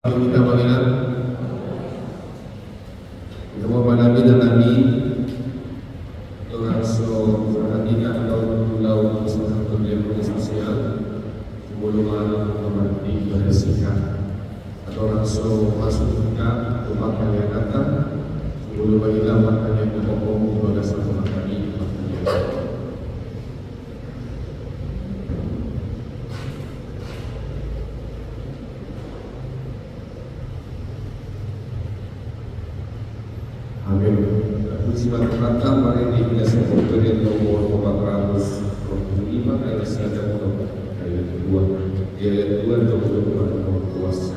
Kita mengingat bahwa Nabi dan Nabi langsung perhatikan laut sangat berlebihan sosial sebelum malam dibersihkan atau langsung masuk ke rumah kalian kata sebelum hilang makan yang berhubung kepada sama kami. Amin. Puji Tuhan, mari dikasih pemberian nomor 425 ayat 1 ayat 2. Ayat 2 nomor kuasa.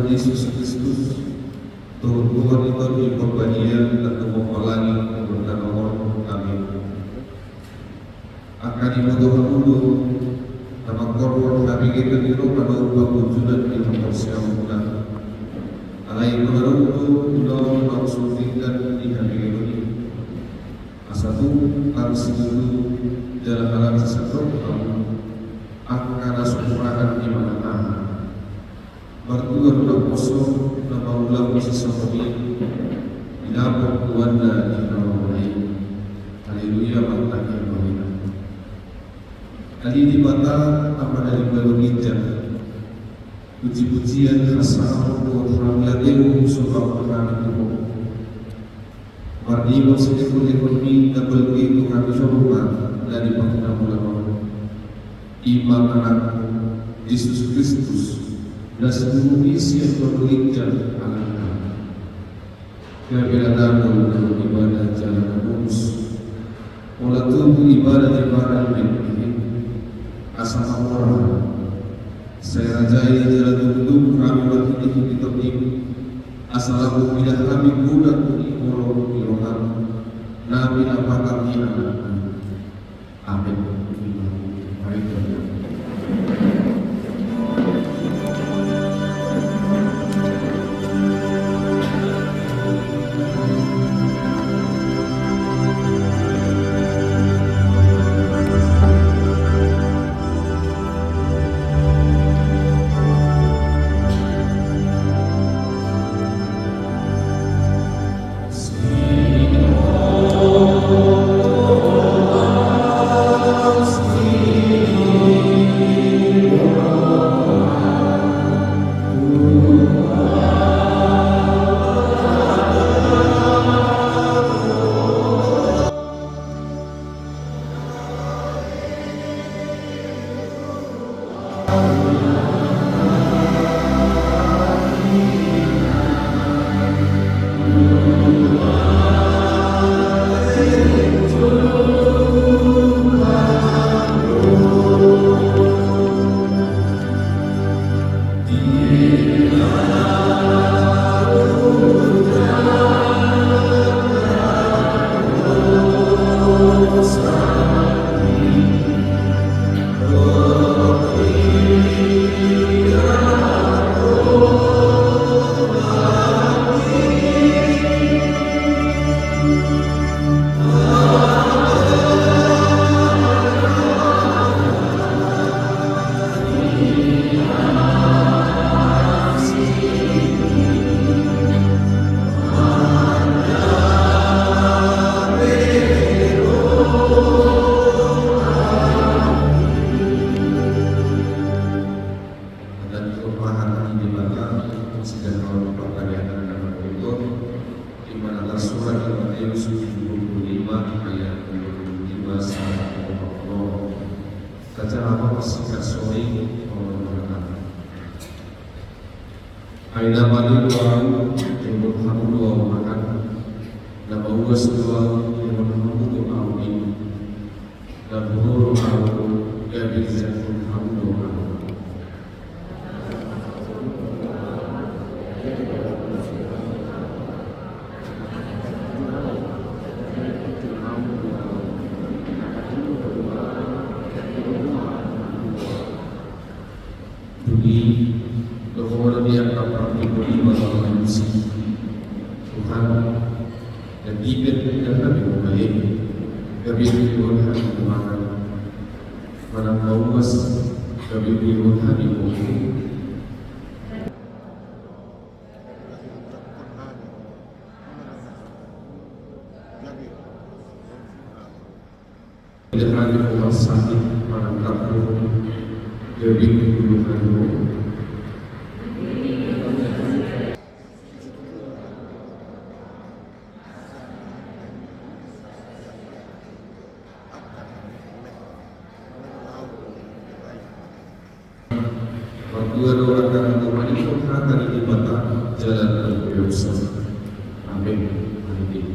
Yesus Kristus, Tuhan itu di perbanian dan pemohonan berkat nomor kami. Akan dibutuhkan dulu nama korban kami kita di rumah pada wujudnya di nomor siapa. Alai menurut dalam langsung tinggal di hari ini. Asatu harus dulu dalam alam sesuatu akan sempurnakan di mana berdua dalam kosong nama ulang sesuatu dapat kuanda di dalam lain. Haleluya, maknanya bahwa kali di mata apa dari baru kita puji-pujian khasal buat Ramladeu surau kami itu Mardi maksudnya ekonomi double itu kami coba dari pengguna ulama iman anak Yesus Kristus dan seluruh isi yang berberikan anak keberadaan dalam ibadah jalan kudus mulai tubuh ibadah ini asal orang saya rajai jalan duduk kami waktu itu ditopik asal aku tidak kami budak di kolom irohan nabi apa kami anak amin. Mari kita acara persingkat sore oleh Aina balik doang yang berhamu doang makan dan bawa doang yang berhamu doang ini dan bunuh doang yang bisa berhamu doang. Bahwa dia dapat diberi bahwa manusia Tuhan dan diberi dan Nabi Muhammad diberi Tuhan Muhammad pada Paulus diberi Tuhan Muhammad dengan Tuhan sakit pada Kapur diberi Tuhan Muhammad. Dua doakan Tuhan itu akan dibatak jalan berdosa. Amin. Amin.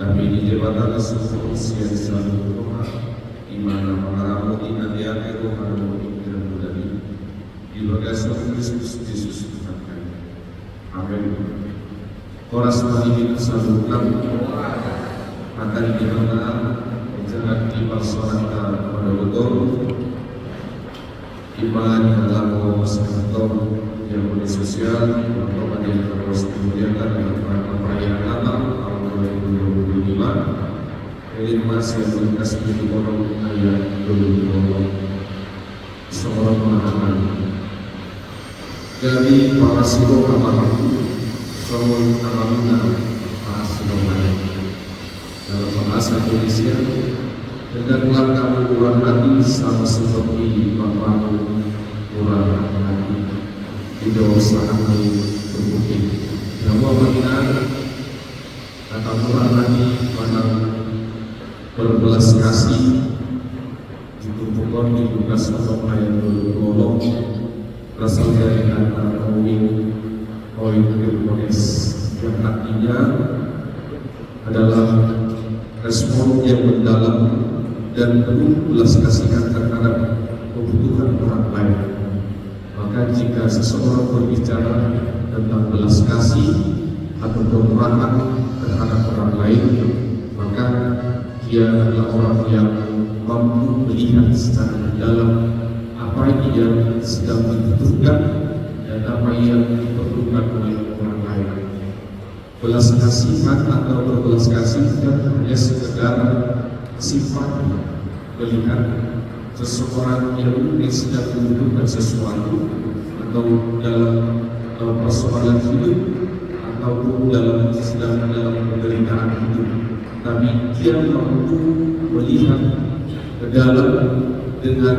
Kami di jabatan Yesus yang selalu berdoa di mana para murid dan akhir roh dan dari di berkat Kristus Yesus Tuhan kami. Amin. Koras mari selalu kami akan dikenal menjaga di pasaran pada betul iman dalam masyarakat yang bersosial atau yang terus dimuliakan dengan perayaan Natal tahun 2025 dari masih melintas di orang ayat 2020 seorang pemahaman dari para siro kamar seorang kamar para siro dalam bahasa Indonesia dengarlah kamu kurang hati sama seperti Bapakmu kurang hati di dosaanmu berbukit bahwa mengingat kata murah hati pada berbelas kasih ditumpukan di Lukas 4 ayat 20 berasal dari kata oikones yang artinya adalah respon yang mendalam dan penuh belas kasihan terhadap kebutuhan orang lain. Maka jika seseorang berbicara tentang belas kasih atau kemurahan terhadap orang lain, maka dia adalah orang yang mampu melihat secara mendalam apa yang sedang dibutuhkan dan apa yang diperlukan oleh orang lain. Belas kasihan atau berbelas kasih bukan hanya sekedar sifat melihat seseorang yang mungkin sedang membutuhkan sesuatu atau dalam persoalan hidup ataupun sedang dalam penderitaan hidup, tapi dia mampu melihat ke dalam dengan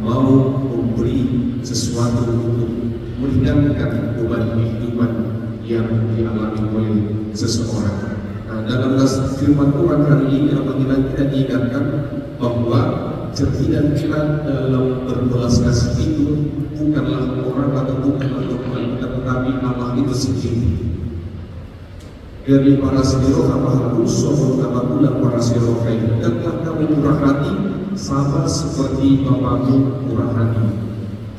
mau memberi sesuatu untuk meringankan beban kehidupan yang dialami oleh seseorang. Nah, dalam firman Tuhan hari ini apabila kita diingatkan bahwa cerminan kita dalam berbelas kasih itu bukanlah orang atau bukanlah Tuhan kita, tetapi Allah itu sendiri. Dari para siro apa harus soal apa pula para siro kain, hendaklah kamu murah hati sama seperti Bapamu murah hati.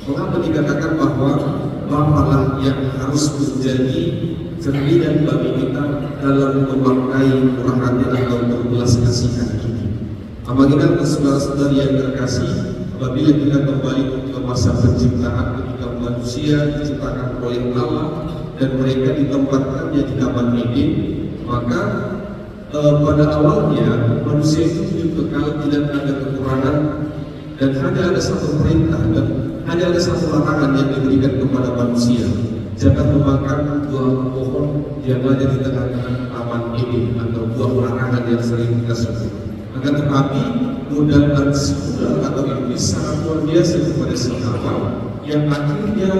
Mengapa dikatakan bahwa Bapalah yang harus menjadi cerminan bagi kita dalam memakai murah hati atau berbelas kasihan ini? Apabila saudara-saudari yang terkasih, apabila kita kembali ke masa penciptaan ketika manusia diciptakan oleh Allah dan mereka ditempatkannya di Taman Eden, maka pada awalnya manusia itu hidup kekal, tidak ada kekurangan, dan hanya ada satu perintah dan hanya ada satu larangan yang diberikan kepada manusia: jangan memakan buah pohon yang ada di tengah-tengah Taman Eden, atau buah larangan yang sering kita sebut. Akan tetapi godaan sekuler atau iblis sangat luar biasa kepada si Hawa, yang akhirnya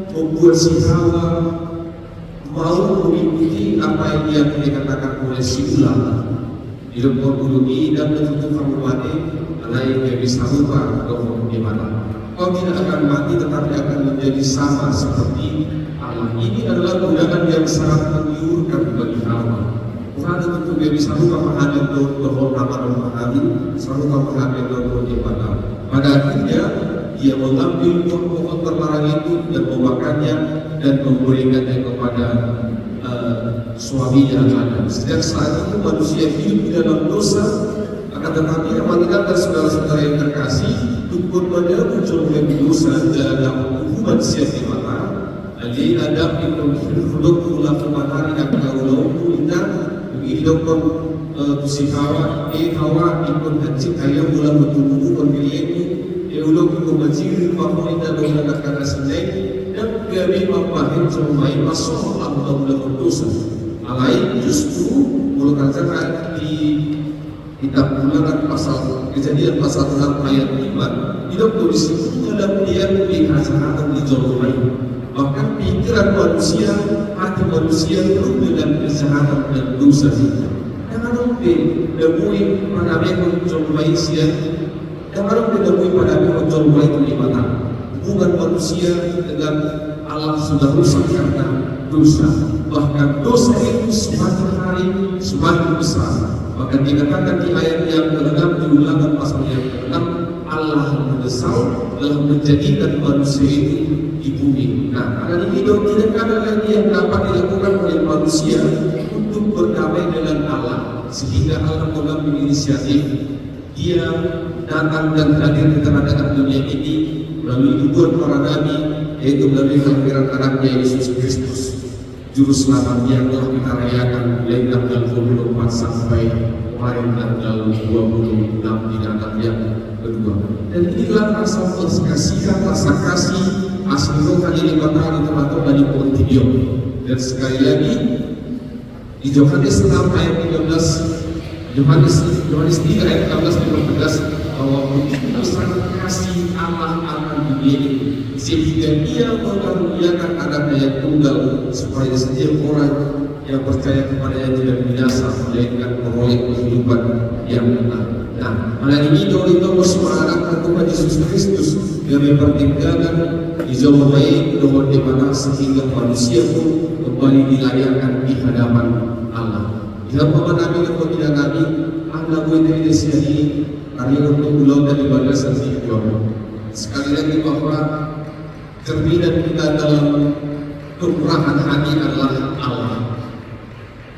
membuat si Hawa mau mengikuti apa yang dia dikatakan oleh si ular. Hidup berbuduki dan menutup kamu mati, alai yang bisa lupa atau di mana. Kau tidak akan mati, tetapi akan menjadi sama seperti Allah. Ini adalah godaan yang sangat menggiurkan bagi Hawa. Tuhan tentu dia bisa lupa mengambil doa dan mengambil selalu mengambil doa di mana. Pada akhirnya dia mengambil pohon terlarang itu dan memakannya dan memberikannya kepada suaminya Adam. Sejak saat itu manusia hidup di dalam dosa. Akan tetapi apabila saudara-saudara yang terkasih, untuk pada muncul dari dosa dalam hubungan siap di mata, Ali Adam itu hidup ulang matahari yang kalau kita hidup si Hawa, Hawa ikut hancik ayam ulang betul-betul pemilihan ulang ikut majiri bahwa kita mengatakan asalnya dan kami memahami semai masuk Allah dalam dosa. Alain justru mengatakan di kitab Ulangan pasal Kejadian pasal 6 ayat 5 tidak disebut dalam dia kejahatan dijauhkan. Bahkan pikiran manusia, hati manusia penuh dengan kejahatan dan dosa. Jangan lupa demui pada mereka menjumpai siang. Jangan lupa demui pada mereka menjumpai kelimatan. Hubungan manusia dengan Allah sudah rusak karena dosa. Bahkan dosa itu semakin hari semakin besar. Maka dikatakan di ayat yang ke-6 di Ulangan pasal yang ke-6, Allah menyesal dalam menjadikan manusia itu di bumi. Nah, karena ini tidak ada lagi yang dapat dilakukan oleh manusia untuk berdamai dengan Allah, sehingga Allah mengambil inisiatif. Dia datang dan hadir di tengah-tengah dunia ini melalui nubuat para nabi, yaitu melalui kelahiran anaknya Yesus Kristus, Juru Selamat yang telah kita rayakan mulai tanggal 24 sampai kemarin tanggal 26 di Natal yang kedua. Dan inilah rasa kasihan, rasa kasih asli rohani di matahari teman-teman dari Pontium. Dan sekali lagi di Yohanes 6 ayat 13, Yohanes 3 ayat 13 bahwa begitu besar kasih Allah akan dunia ini, sehingga Dia mengaruniakan anaknya yang tunggal, supaya setiap orang yang percaya kepadanya tidak binasa, melainkan peroleh kehidupan yang benar. Nah, malam ini kita semua anak Tuhan Yesus Kristus yang dipertinggalkan di zaman baik doa di mana sehingga manusia pun kembali dilayakkan di hadapan Allah. Di hadapan Nabi dan pembina Nabi, Allah boleh disini karya untuk pulau dan ibadah sendiri. Sekali lagi bahwa cerminan kita dalam kemurahan hati adalah Allah.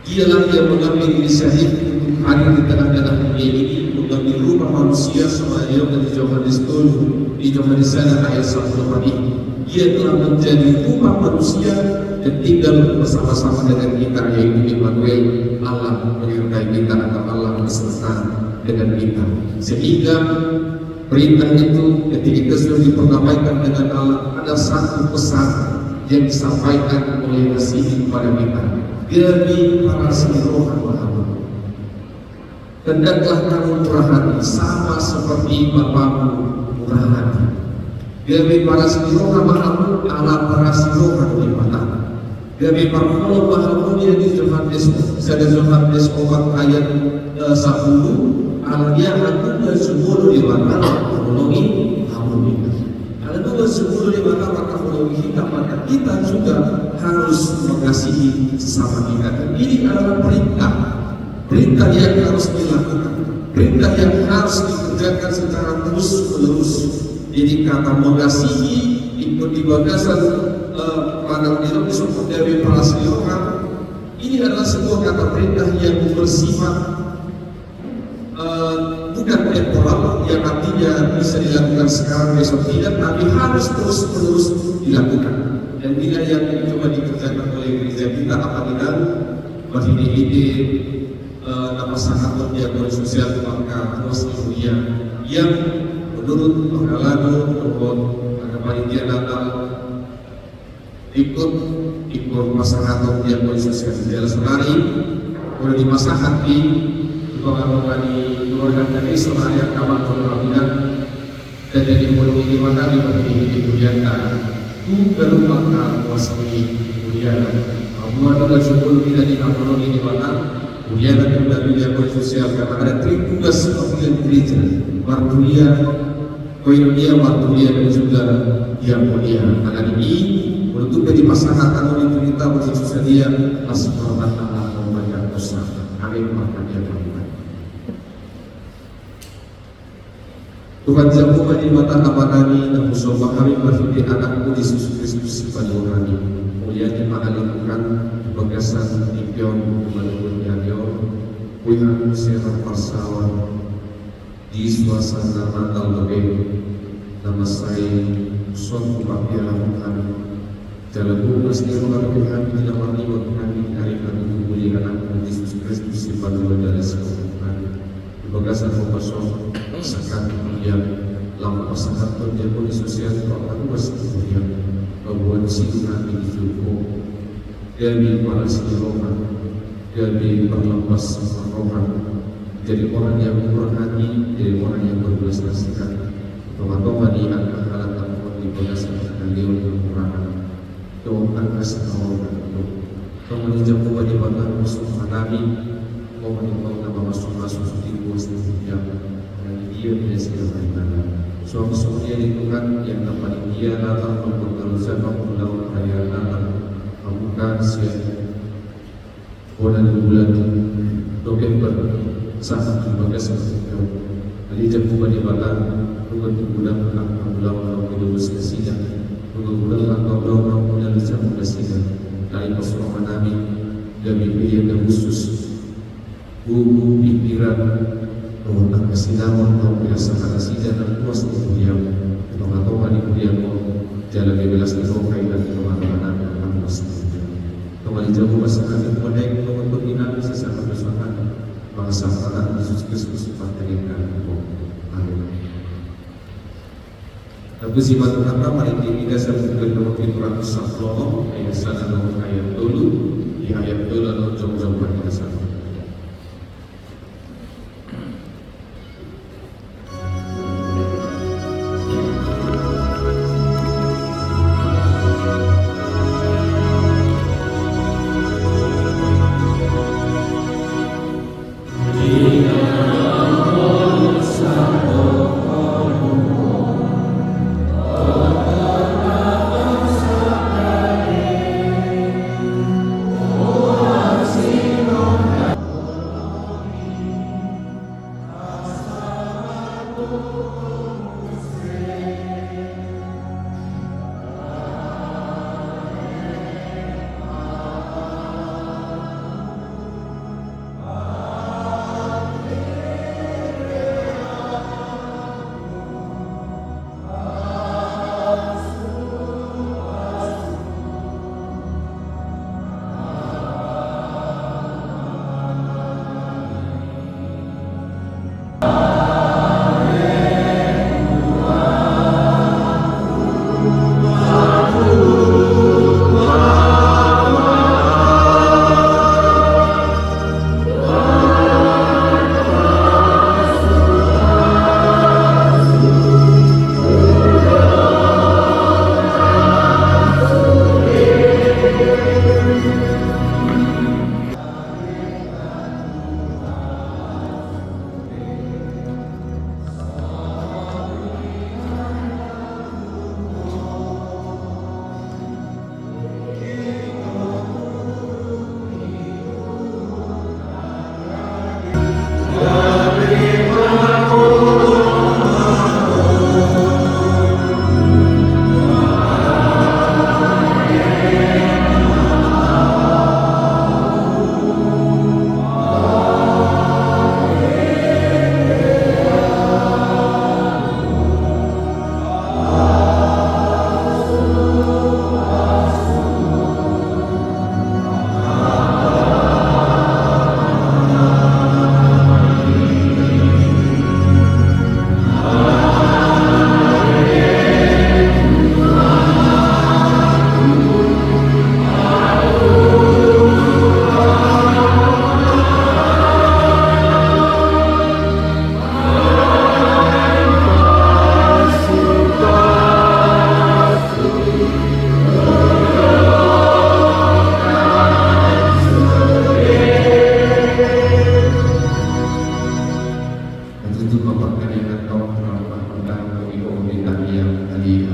Dialah yang mengambil inisiatif untuk hadir di tengah-tengah dunia ini, mengambil rupa manusia semuanya dari Yohanes 10 di Yohanes ayat 1 ini. Dia telah menjadi rupa manusia dan tinggal bersama-sama dengan kita, yaitu Immanuel, Allah menyertai kita atau Allah beserta dengan kita. Sehingga perintah itu ketika kita sudah dipergamaikan dengan Allah, ada satu pesan yang disampaikan oleh Mesih kepada kita. Demi para rohan Bahamu, hendaklah kamu murah hati sama seperti Bapamu murah hati. Demi para rohan Bahamu, Allah para rohan di mata. Demi para rohan Bahamu yang di Yohanes 4 ayat 10, Allah dia aku bersumur di mata menolongi kamu ini. Kalau bersumur di mata maka menolongi kita, maka kita juga harus mengasihi sesama kita. Ini adalah perintah yang harus dilakukan, perintah yang harus dikerjakan. kerjakan secara terus-menerus. Jadi kata mengasihi ikut di bagasan pada dalam disebut dari prasilongan, ini adalah sebuah kata perintah yang bersifat bukan temporal, yang artinya bisa dilakukan sekarang besok tidak, tapi harus terus-menerus dilakukan. Dan bila yang coba dikerjakan oleh gereja kita apabila ide nama sangat diakui sosial maka terus dunia yang menurut pengalaman menurut panitia Natal ikut masyarakat diakui sosial di Sonari boleh di masa hati pengaruhan di keluarga dari Sonari yang kawan pengalaman dan jadi mulai di mana di kemudian itu baru maka wasmi kemudian Muhammad dan syukur kita di kampung ini mana kemudian dari diakui sosial karena ada tugas pemilihan gereja marturia koinonia marturia dan juga diakonia. Karena ini untuk dari pasangan atau cerita bersosial dia masih berhormat Allah membayar dosa. Amin. Maka dia beriman. Tuhan jamu di mata amanani dan musuh kami berfirman anakku Yesus Kristus pada orang ini. Kemudian kita lakukan bagasan impian melalui radio Tuhan serah pasawan di suasana Natal lebih nama saya suatu papialan kami dalam bukas di rumah Tuhan di dalam lima kami dari kami kemuliaan anak Yesus Kristus pada dari sekolah kami di bagasan kosong sekat kemudian lama pasangan terjadi sosial kalau masih kemudian membuat sinar di tubuh dari para siroman dari perlepas rohan jadi orang yang murah hati jadi orang yang berbelas kasihan teman-teman di angka halat tanpa di bagasan dan leon kekurangan doakan kasih Allah teman jamu wajib bakal musuh menami mohon engkau nama masuk di kuasa yang dia tidak segera beribadah suami dia lingkungan yang dapat dia datang mempertaruh zaman dalam perayaan Natal membuka siang bulan November sangat berbagai seperti itu. Ali jamu bani balan bukan bulan bulan lulus kesidah bulan bulan jamu kesidah dari persoalan Nabi demi pilihan khusus buku pikiran tentang kesinambungan atau biasa kasidah dan kuasa kemudian atau di kemudian jalan bebelas itu kaitan dengan Nabi Muhammad SAW. Kembali jamu bahasa kami kepada untuk ingat sesama bersama bangsa anak Yesus Kristus pada kami. Amin. Tapi sifat apa mari kita sebutkan nomor 710 ayat 1 ayat dulu di ayat dulu lalu jauh-jauh kita sama. Oh Ali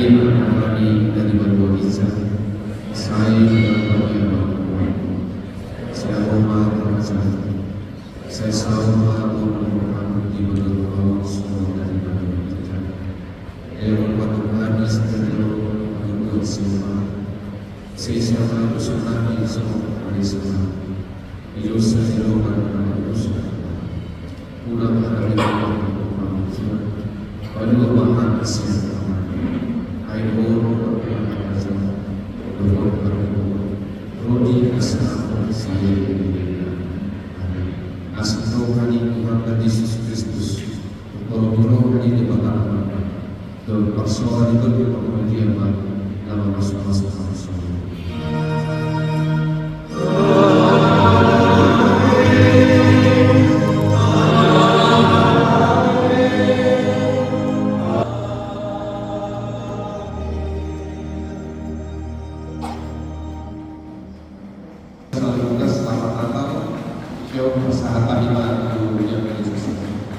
Al-Amani dari Banu Isa, saya Roma saya sama Muhammad di Banu semua dari Banu Isa. Yang Tuhan setelah semua, saya sama Nabi semua dari semua. Yusuf Roman Yusuf, ulang hari pada Muhammad Asyik, Aibor Rodi Asal saya Asal Rohani Muhammad Yesus Kristus, Rohani di Bapak dan persoalan itu di dalam masuk-masuk